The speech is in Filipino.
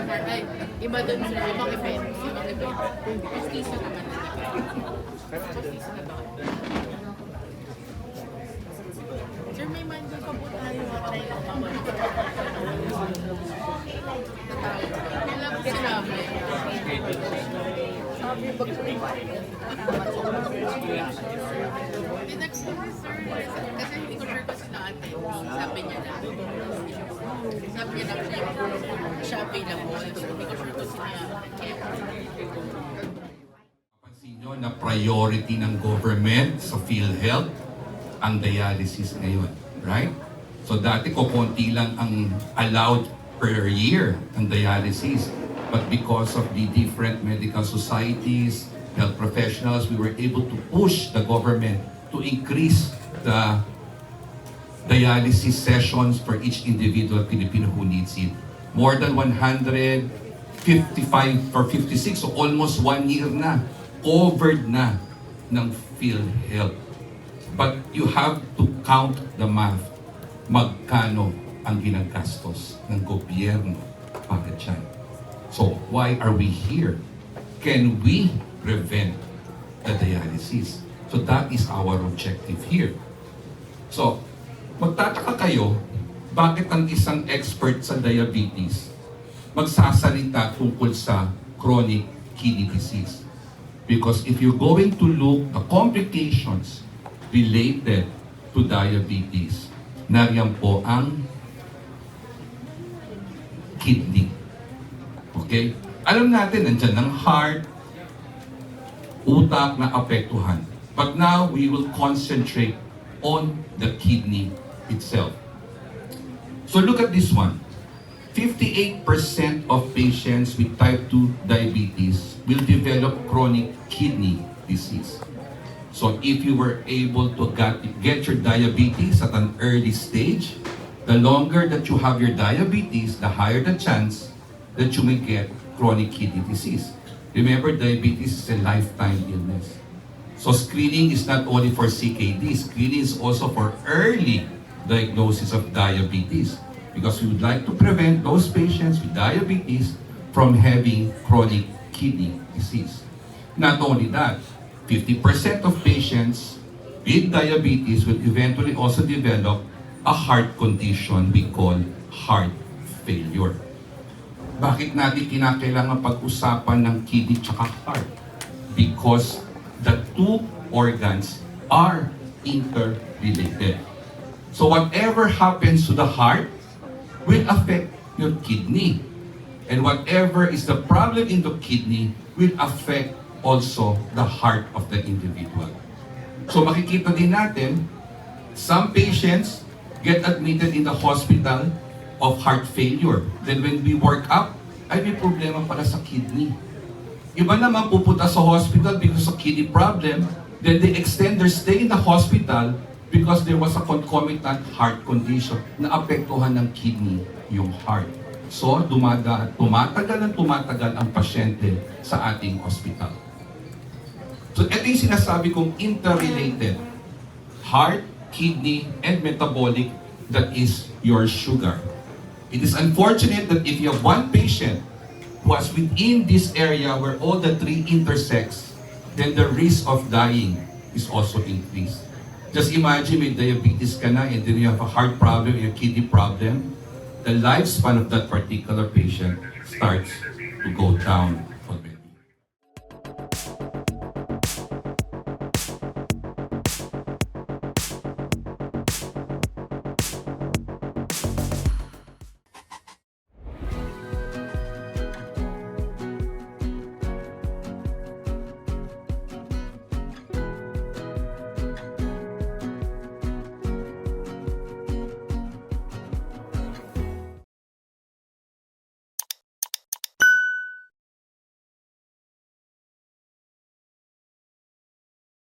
Ay, iba dun sir, ibang event. Ibang event. Justice na naman. Justice na naman. Sir, may mandal pa po tayo. Try lang naman. Kailan po sinabi? Sabi, hindi nagsabi, sir. Kasi hindi ko sure kung sino ate. Sabi niya na. Sabi niya na siya available. Hindi ko sure kung sino yan. Pansin nyo na priority ng government sa PhilHealth ang dialysis ngayon, right? So dati ko konti lang ang allowed per year ang dialysis. But because of the different medical societies, health professionals, we were able to push the government to increase the dialysis sessions for each individual Filipino who needs it. More than 155 or 56, so almost 1 year na, covered na ng PhilHealth. But you have to count the math. Magkano ang ginagastos ng gobyerno para dyan? So, why are we here? Can we prevent the dialysis? So that is our objective here. So, magtataka kayo, bakit ang isang expert sa diabetes magsasalita tungkol sa chronic kidney disease? Because if you're going to look the complications related to diabetes, nariyan po ang kidney. Okay? Alam natin, nandyan ang heart, utak na apektuhan. But now, we will concentrate on the kidney itself. So look at this one. 58% of patients with type 2 diabetes will develop chronic kidney disease. So if you were able to get your diabetes at an early stage, the longer that you have your diabetes, the higher the chance that you may get chronic kidney disease. Remember, diabetes is a lifetime illness. So screening is not only for CKD, screening is also for early diagnosis of diabetes. Because we would like to prevent those patients with diabetes from having chronic kidney disease. Not only that, 50% of patients with diabetes will eventually also develop a heart condition we call heart failure. Bakit natin kinakailangan pag-usapan ng kidney tsaka heart? Because the two organs are interrelated. So whatever happens to the heart will affect your kidney. And whatever is the problem in the kidney will affect also the heart of the individual. So makikita din natin, some patients get admitted in the hospital of heart failure. Then when we work up, ay may problema pala sa kidney. Iba naman pupunta sa hospital because of kidney problem, then they extend their stay in the hospital because there was a concomitant heart condition na apektuhan ng kidney yung heart. So, tumatagal ang pasyente sa ating hospital. So, ito yung sinasabi kong interrelated. Heart, kidney, and metabolic, that is your sugar. It is unfortunate that if you have one patient who was within this area where all the three intersects, then the risk of dying is also increased. Just imagine may diabetes ka na and then you have a heart problem, a kidney problem, the lifespan of that particular patient starts to go down.